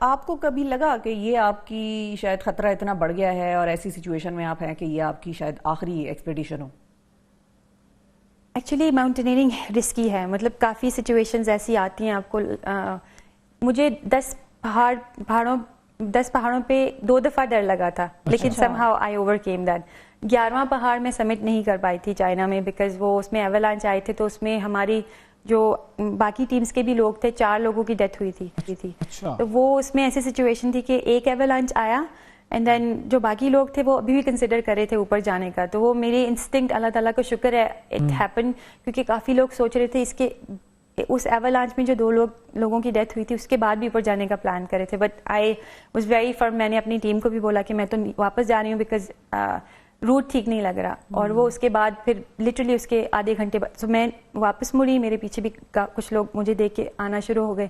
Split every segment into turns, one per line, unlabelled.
آپ کو کبھی لگا کہ یہ آپ کی شاید خطرہ اتنا بڑھ گیا ہے اور ایسی سچویشن میں آپ ہیں کہ یہ آپ کی شاید آخری ایکسپیڈیشن ہو؟
ایکچولی ماؤنٹینئرنگ رسکی ہے, مطلب کافی سچویشنز ایسی آتی ہیں آپ کو. مجھے 10 پہاڑوں پہ 2 دفعہ ڈر لگا تھا, لیکن somehow I overcame that. 11واں پہاڑ میں سمٹ نہیں کر پائی تھی چائنا میں, بیکاز وہ اس میں ایولانچ آئے تھے, تو اس میں ہماری جو باقی ٹیمز کے بھی لوگ تھے 4 لوگوں کی ڈیتھ ہوئی تھی. تو وہ اس میں ایسی سچویشن تھی کہ ایک ایولانچ آیا اینڈ دین جو باقی لوگ تھے وہ ابھی بھی کنسیڈر کرے تھے اوپر جانے کا. تو وہ میری انسٹنکٹ, اللہ تعالیٰ کا شکر ہے اٹ ہیپن, کیونکہ کافی لوگ سوچ رہے تھے اس ایولانچ میں جو 2 لوگوں کی ڈیتھ ہوئی تھی اس کے بعد بھی اوپر جانے کا پلان کرے تھے. But I was very firm. میں نے اپنی ٹیم کو بھی بولا کہ میں تو واپس جا رہی ہوں بیکاز روٹ ٹھیک نہیں لگ رہا. اور وہ اس کے بعد پھر لٹرلی اس کے آدھے گھنٹے بعد تو میں واپس مڑی, میرے پیچھے بھی کچھ لوگ مجھے دیکھ کے آنا شروع ہو گئے.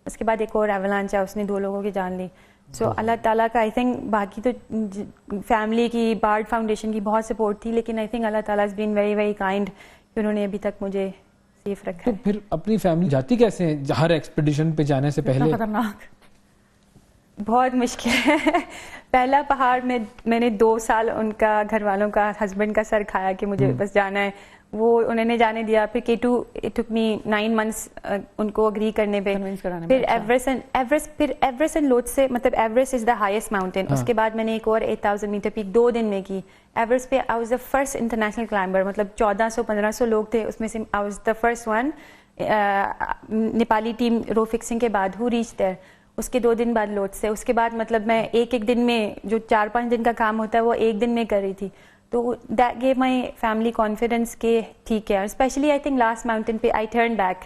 اس کے بعد ایک اور ایولانچ آیا, اس نے 2 لوگوں کی جان لی. سو اللہ تعالیٰ کا آئی تھنک, باقی تو فیملی کی, بارڈ فاؤنڈیشن کی بہت سپورٹ تھی, لیکن آئی تھنک اللہ تعالیٰ از بین ویری ویری کائنڈ کہ انہوں نے ابھی تک مجھے سیف رکھا.
تو پھر اپنی فیملی جاتی کیسے ہیں ہر ایکسپیڈیشن پہ جانے سے پہلے؟
خطرناک,
بہت مشکل ہے. پہلا پہاڑ میں نے 2 سال ان کا, گھر والوں کا, ہسبینڈ کا سر کھایا کہ مجھے بس جانا ہے. وہ انہوں نے جانے دیا. پھر K2 it took me 9 months ان کو اگری کرنے پہ. پھر ایوریسٹ اینڈ لوتس سے, مطلب Everest is the highest mountain. اس کے بعد میں نے ایک اور 8000 میٹر پیک 2 دن میں کی. ایوریسٹ پہ I was the first international climber, مطلب 1400-1500 لوگ تھے, اس میں سے I was the first one. Nepali team row fixing کے بعد ہو ریچ دیر. اس کے 2 دن بعد لوٹ سے. اس کے بعد مطلب میں ایک دن میں, جو 4-5 دن کا کام ہوتا ہے وہ 1 دن میں کر رہی تھی. تو that gave my family confidence کہ ٹھیک ہے. Especially I think last mountain پہ آئی ٹرن بیک.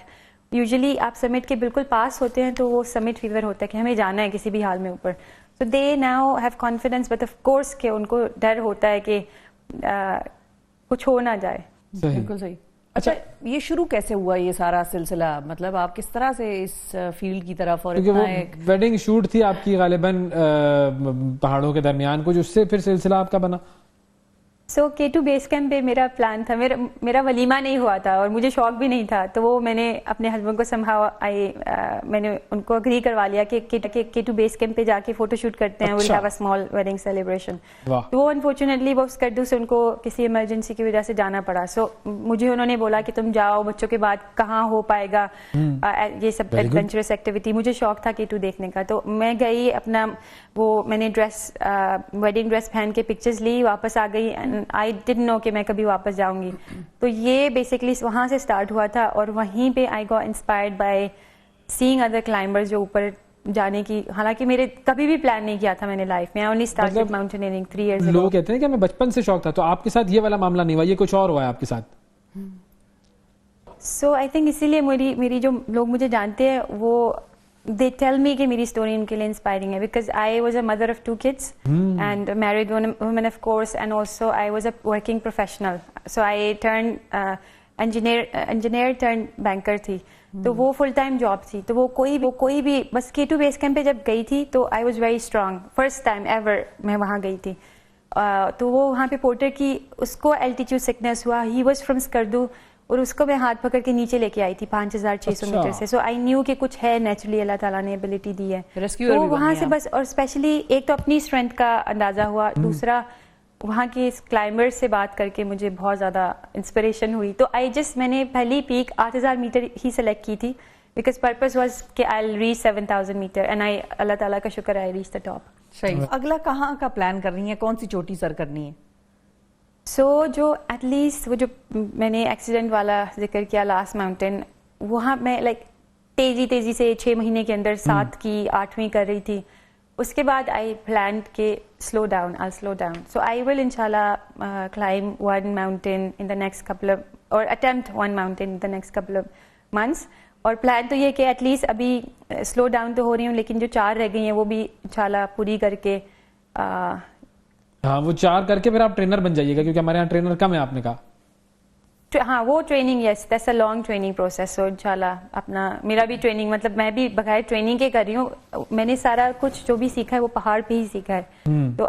یوزلی آپ سمٹ کے بالکل پاس ہوتے ہیں تو وہ سمٹ فیور ہوتا ہے کہ ہمیں جانا ہے کسی بھی حال میں اوپر. So they now have confidence, but of course کہ ان کو ڈر ہوتا ہے کہ کچھ ہو نہ جائے.
بالکل صحیح. اچھا, یہ شروع کیسے ہوا یہ سارا سلسلہ, مطلب آپ کس طرح سے اس فیلڈ کی طرف, اور اتنا ایک
ویڈنگ شوٹ تھی آپ کی غالباً پہاڑوں کے درمیان کچھ, اس سے پھر سلسلہ آپ کا بنا؟
سو K2 بیس کیمپ پہ میرا پلان تھا, میرا ولیمہ نہیں ہوا تھا اور مجھے شوق بھی نہیں تھا. تو وہ میں نے اپنے ہسبینڈ کو میں نے ان کو اگری کروا لیا کہ K2 بیس کیمپ پہ جا کے فوٹو شوٹ کرتے ہیں, we'll have a small wedding celebration. تو وہ انفارچونیٹلی وہ اسکردو سے ان کو کسی ایمرجنسی کی وجہ سے جانا پڑا. سو مجھے انہوں نے بولا کہ تم جاؤ, بچوں کے بعد کہاں ہو پائے گا یہ سب ایڈونچرس ایکٹیویٹی. مجھے شوق تھا K2 دیکھنے کا, تو میں گئی. اپنا وہ میں نے ویڈنگ ڈریس پہن کے پکچرز لی, واپس آ گئی. I didn't know کہ میں کبھی واپس جاؤں گی. تو یہ بیسکلی وہاں سے اسٹارٹ ہوا تھا, اور وہیں پہ I got inspired by seeing other climbers جو اوپر جانے کی. حالانکہ میرے کبھی بھی پلان نہیں کیا تھا میں نے لائف میں. I only started mountaineering 3 years ago.
لوگ کہتے ہیں کہ ہمیں بچپن سے شوق تھا, تو آپ کے ساتھ یہ والا معاملہ نہیں ہوا, یہ کچھ اور ہوا ہے آپ کے ساتھ؟
So I think اسی لیے میری جو لوگ مجھے جانتے ہیں وہ they tell me کہ میری اسٹوری ان کے لیے انسپائرنگ ہے, because I was a mother of 2 kids and a married woman of course, and also I was a working professional. So I turned engineer turned banker تھی. تو وہ full time job تھی. تو وہ کوئی بھی بس K2 بیس کیمپ پہ جب گئی تھی تو I was very strong. First time ever میں وہاں گئی تھی. تو وہ وہاں پہ پورٹر کی, اس کو الٹیٹیوڈ سکنس ہوا. ہی واز فرام اسکردو, اور اس کو میں ہاتھ پکڑ کے نیچے لے کے آئی تھی 5600 میٹر سے. سو آئی نیو کہ کچھ ہے نیچرلی, اللہ تعالیٰ نے ایبلٹی دی ہے. تو وہاں سے بس, اور اسپیشلی ایک تو اپنی اسٹرینتھ کا اندازہ ہوا, دوسرا وہاں کے کلائمبر سے بات کر کے مجھے بہت زیادہ انسپریشن ہوئی. تو میں نے پہلی پیک 8000 میٹر ہی سلیکٹ کی تھی, بیکاز پرپز واز کہ آئی ریچ 7000 میٹر, اینڈ اللہ تعالیٰ کا شکر آئی ریچ دا ٹاپ.
صحیح. اگلا کہاں کا پلان کر رہی ہیں, کون سی چوٹی سر کرنی ہے؟
سو جو ایٹ لیسٹ وہ جو میں نے ایکسیڈنٹ والا ذکر کیا لاسٹ ماؤنٹین, وہاں میں لائک تیزی سے 6 مہینے کے اندر 7 کی 8ویں کر رہی تھی. اس کے بعد آئی پلانڈ کہ سلو ڈاؤن. سو آئی ول انشاءاللہ climb 1 mountain in the next couple of, or attempt 1 mountain in the next couple of months. اور پلان تو یہ کہ ایٹ لیسٹ ابھی سلو ڈاؤن تو ہو رہی ہوں, لیکن جو 4 رہ گئی ہیں وہ بھی انشاءاللہ پوری کر کے.
ہاں, وہ 4 کر کے پھر آپ ٹرینر بن جائیے گا, کیونکہ ہمارے یہاں ٹرینر کم ہے, آپ نے کہا.
ہاں, وہ training, yes that's a long training process. So انشاءاللہ اپنا میرا بھی ٹریننگ, مطلب میں بھی بغیر ٹریننگ کے کر رہی ہوں. میں نے سارا کچھ جو بھی سیکھا ہے وہ پہاڑ پہ ہی سیکھا ہے. تو